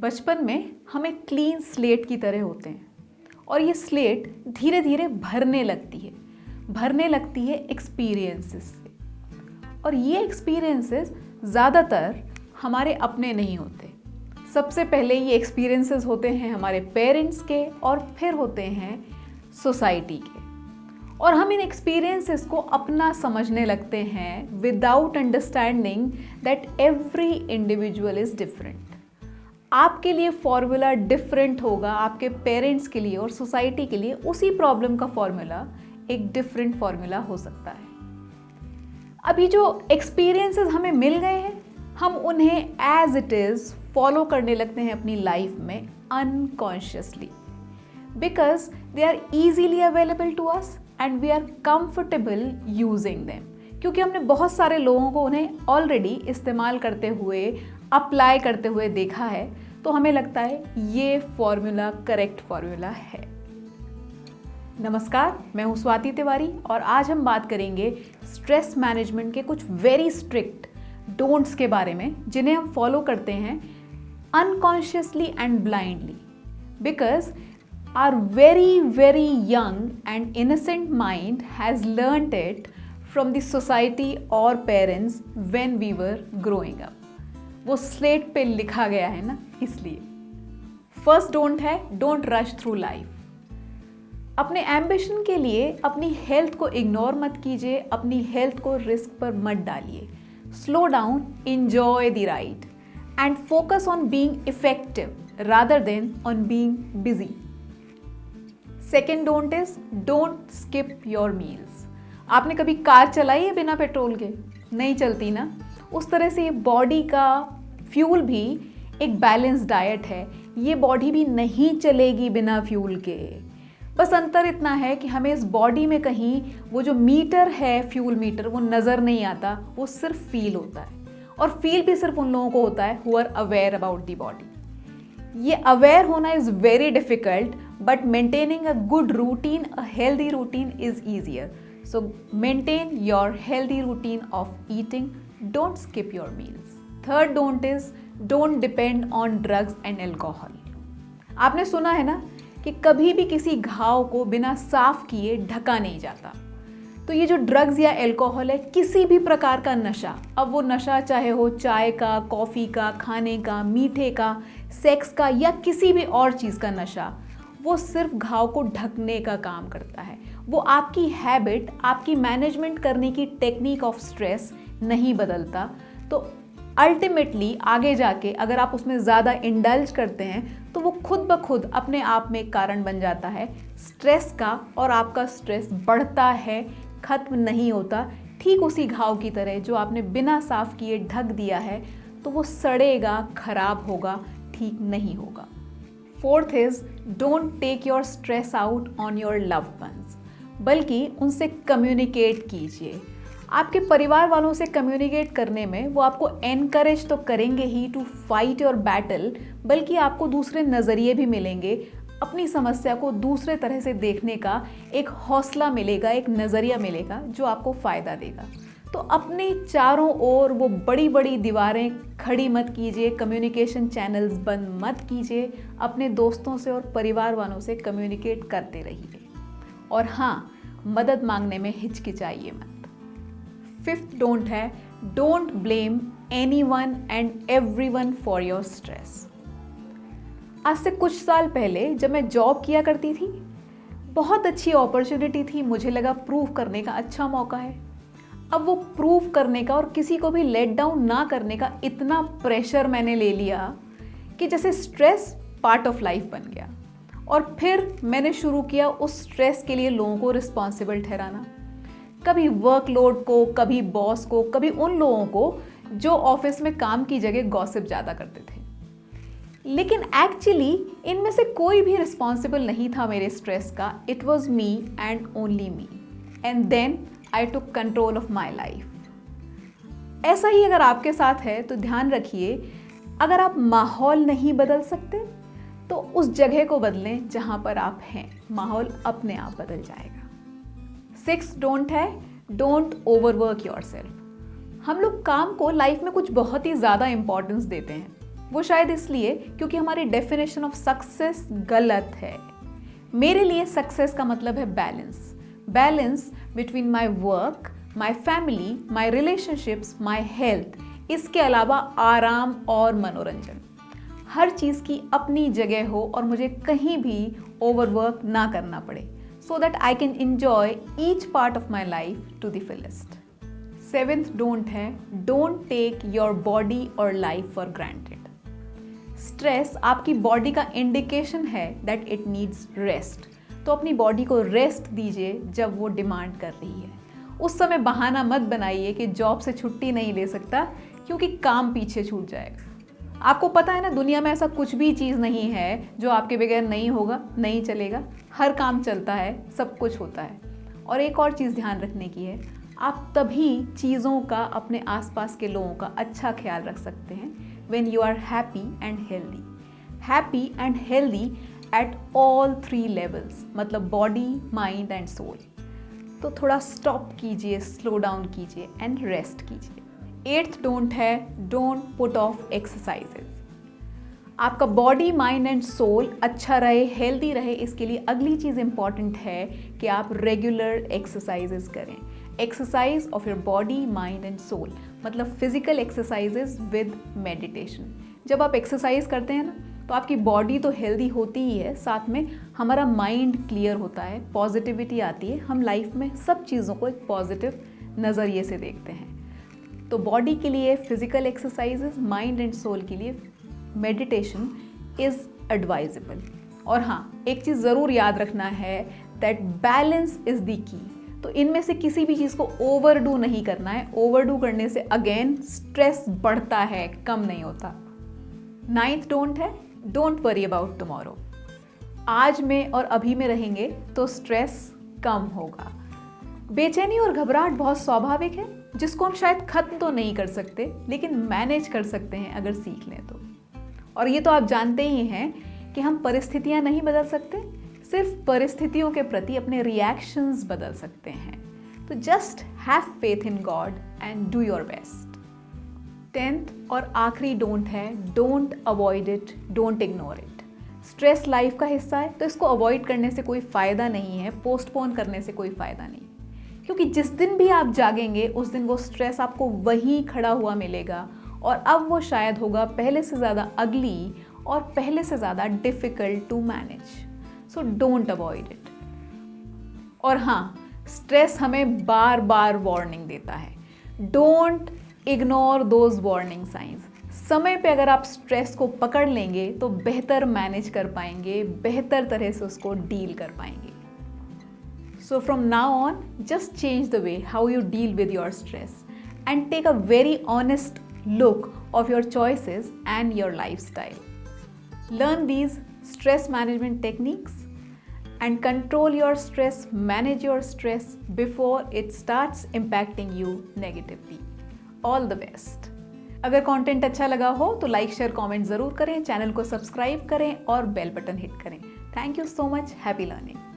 बचपन में हम एक क्लीन स्लेट की तरह होते हैं और ये स्लेट धीरे धीरे भरने लगती है एक्सपीरियंसेस से। और ये एक्सपीरियंसेस ज़्यादातर हमारे अपने नहीं होते। सबसे पहले ये एक्सपीरियंसेस होते हैं हमारे पेरेंट्स के और फिर होते हैं सोसाइटी के। और हम इन एक्सपीरियंसेस को अपना समझने लगते हैं without understanding that every individual is different. आपके लिए फॉर्मूला डिफरेंट होगा, आपके पेरेंट्स के लिए और सोसाइटी के लिए उसी प्रॉब्लम का फॉर्मूला एक डिफरेंट फॉर्मूला हो सकता है। अभी जो एक्सपीरियंसेस हमें मिल गए हैं, हम उन्हें एज इट इज़ फॉलो करने लगते हैं अपनी लाइफ में unconsciously, because they are easily available to us and we are comfortable using them. क्योंकि हमने बहुत सारे लोगों को उन्हें ऑलरेडी इस्तेमाल करते हुए, अप्लाई करते हुए देखा है, तो हमें लगता है ये फॉर्मूला करेक्ट फॉर्मूला है। नमस्कार, मैं हूँ स्वाति तिवारी और आज हम बात करेंगे स्ट्रेस मैनेजमेंट के कुछ वेरी स्ट्रिक्ट डोंट्स के बारे में, जिन्हें हम फॉलो करते हैं unconsciously and blindly, because our very young and innocent mind has learnt it from the society or parents when we were growing up. वो स्लेट पे लिखा गया है ना, इसलिए। फर्स्ट डोंट है डोंट रश थ्रू लाइफ। अपने एम्बिशन के लिए अपनी हेल्थ को इग्नोर मत कीजिए, अपनी हेल्थ को रिस्क पर मत डालिए। Slow down, enjoy the ride and focus on being effective rather than on being busy. Second don't is don't skip your meals. आपने कभी कार चलाई है बिना पेट्रोल के? नहीं चलती ना। उस तरह से ये बॉडी का फ्यूल भी एक बैलेंस डाइट है। ये बॉडी भी नहीं चलेगी बिना फ्यूल के। बस अंतर इतना है कि हमें इस बॉडी में कहीं वो जो मीटर है, फ्यूल मीटर, वो नज़र नहीं आता, वो सिर्फ फील होता है। और फील भी सिर्फ उन लोगों को होता है who are aware about the body. ये अवेयर होना is very difficult, but maintaining a good routine, a healthy routine is easier. So maintain your healthy routine of eating. Don't skip your meals. Third don't is don't depend on drugs and alcohol. आपने सुना है ना कि कभी भी किसी घाव को बिना साफ किए ढका नहीं जाता। तो ये जो ड्रग्स या एल्कोहल है, किसी भी प्रकार का नशा, अब वो नशा चाहे हो चाय का, कॉफ़ी का, खाने का, मीठे का, सेक्स का या किसी भी और चीज़ का नशा, वो सिर्फ घाव को ढकने का काम करता है। वो आपकी हैबिट, आपकी मैनेजमेंट करने की टेक्निक ऑफ स्ट्रेस नहीं बदलता। तो अल्टीमेटली आगे जाके अगर आप उसमें ज़्यादा इंडल्ज करते हैं तो वो खुद ब खुद अपने आप में एक कारण बन जाता है स्ट्रेस का, और आपका स्ट्रेस बढ़ता है, ख़त्म नहीं होता। ठीक उसी घाव की तरह जो आपने बिना साफ़ किए ढक दिया है, तो वो सड़ेगा, खराब होगा, ठीक नहीं होगा। Fourth is don't take your stress out on your loved ones, बल्कि उनसे कम्युनिकेट कीजिए। आपके परिवार वालों से कम्युनिकेट करने में वो आपको एनकरेज तो करेंगे ही टू फाइट योर बैटल, बल्कि आपको दूसरे नज़रिए भी मिलेंगे। अपनी समस्या को दूसरे तरह से देखने का एक हौसला मिलेगा, एक नज़रिया मिलेगा जो आपको फ़ायदा देगा। तो अपने चारों ओर वो बड़ी बड़ी दीवारें खड़ी मत कीजिए, कम्युनिकेशन चैनल्स बंद मत कीजिए। अपने दोस्तों से और परिवार वालों से कम्युनिकेट करते रहिए। और हाँ, मदद मांगने में हिचकिचाइए मत। फिफ्थ डोंट है don't blame anyone and everyone for your stress. आज से कुछ साल पहले जब मैं जॉब किया करती थी, बहुत अच्छी अपॉर्चुनिटी थी, मुझे लगा प्रूव करने का अच्छा मौका है। अब वो प्रूव करने का और किसी को भी लेट डाउन ना करने का इतना प्रेशर मैंने ले लिया कि जैसे स्ट्रेस पार्ट ऑफ लाइफ बन गया। और फिर मैंने शुरू किया उस स्ट्रेस के लिए लोगों को रिस्पॉन्सिबल ठहराना, कभी वर्कलोड को, कभी बॉस को, कभी उन लोगों को जो ऑफिस में काम की जगह गॉसिप ज़्यादा करते थे। लेकिन एक्चुअली इनमें से कोई भी रिस्पॉन्सिबल नहीं था मेरे स्ट्रेस का। It was me and only me, and then I took control of my life. ऐसा ही अगर आपके साथ है तो ध्यान रखिए, अगर आप माहौल नहीं बदल सकते तो उस जगह को बदलें जहाँ पर आप हैं, माहौल अपने आप बदल जाएगा। सिक्स डोंट है डोंट ओवरवर्क योरसेल्फ। हम लोग काम को लाइफ में कुछ बहुत ही ज़्यादा इम्पोर्टेंस देते हैं, वो शायद इसलिए क्योंकि हमारी डेफिनेशन ऑफ सक्सेस गलत है। मेरे लिए सक्सेस का मतलब है balance, balance between my work, my family, my relationships, my health, इसके अलावा आराम और मनोरंजन। हर चीज़ की अपनी जगह हो और मुझे कहीं भी ओवरवर्क ना करना पड़े, so that I can enjoy each part of my life to the fullest. 7th don't है, don't take your body or life for granted. Stress आपकी बॉडी का इंडिकेशन है that it needs rest. तो अपनी body को rest दीजिए जब वो डिमांड कर रही है। उस समय बहाना मत बनाइए कि जॉब से छुट्टी नहीं ले सकता क्योंकि काम पीछे छूट जाएगा। आपको पता है ना, दुनिया में ऐसा कुछ भी चीज़ नहीं है जो आपके बगैर नहीं होगा, नहीं चलेगा। हर काम चलता है, सब कुछ होता है। और एक और चीज़ ध्यान रखने की है, आप तभी चीज़ों का, अपने आसपास के लोगों का अच्छा ख्याल रख सकते हैं when you are happy and healthy. Happy and healthy at all 3 levels, मतलब बॉडी, माइंड एंड सोल। तो थोड़ा स्टॉप कीजिए, स्लो डाउन कीजिए एंड रेस्ट कीजिए। 8th डोंट है, डोंट पुट ऑफ एक्सरसाइजेज। आपका बॉडी, माइंड एंड सोल अच्छा रहे, हेल्दी रहे, इसके लिए अगली चीज़ इंपॉर्टेंट है कि आप रेगुलर एक्सरसाइजेज करें। Exercise of your body, mind and soul, मतलब फिजिकल एक्सरसाइजेज विद मेडिटेशन। जब आप एक्सरसाइज करते हैं ना, तो आपकी बॉडी तो हेल्दी होती ही है, साथ में हमारा माइंड क्लियर होता है, पॉजिटिविटी आती है, हम लाइफ में सब चीज़ों को एक पॉजिटिव नज़रिए से देखते हैं। तो बॉडी के लिए physical exercises, mind and soul के लिए मेडिटेशन इज़ एडवाइजेबल। और हाँ, एक चीज़ ज़रूर याद रखना है that balance is the key. तो इनमें से किसी भी चीज़ को ओवरडू नहीं करना है। ओवरडू करने से अगेन स्ट्रेस बढ़ता है, कम नहीं होता। 9th डोंट है, डोंट वरी अबाउट टुमारो। आज में और अभी में रहेंगे तो स्ट्रेस कम होगा। बेचैनी और घबराहट बहुत स्वाभाविक है, जिसको हम शायद खत्म तो नहीं कर सकते, लेकिन मैनेज कर सकते हैं अगर सीख लें तो। और ये तो आप जानते ही हैं कि हम परिस्थितियां नहीं बदल सकते, सिर्फ परिस्थितियों के प्रति अपने रिएक्शंस बदल सकते हैं। तो just have faith in God and do your best. 10th और आखिरी डोंट है, don't avoid it, don't ignore it. Stress life का हिस्सा है, तो इसको अवॉइड करने से कोई फ़ायदा नहीं है, पोस्टपोन करने से कोई फ़ायदा नहीं, क्योंकि जिस दिन भी आप जागेंगे उस दिन वो स्ट्रेस आपको वहीं खड़ा हुआ मिलेगा, और अब वो शायद होगा पहले से ज़्यादा अगली और पहले से ज़्यादा difficult to manage. So don't avoid it. और हाँ, स्ट्रेस हमें बार बार वार्निंग देता है। Don't ignore those warning signs. समय पे अगर आप स्ट्रेस को पकड़ लेंगे तो बेहतर मैनेज कर पाएंगे, बेहतर तरह से उसको डील कर पाएंगे। So from now on, just change the way how you deal with your stress and take a very honest look of your choices and your lifestyle. Learn these stress management techniques and control your stress, manage your stress before it starts impacting you negatively. All the best. अगर content अच्छा लगा हो तो like, share, comment ज़रूर करें, channel को subscribe करें और बेल बटन हिट करें। Thank you so much. Happy learning.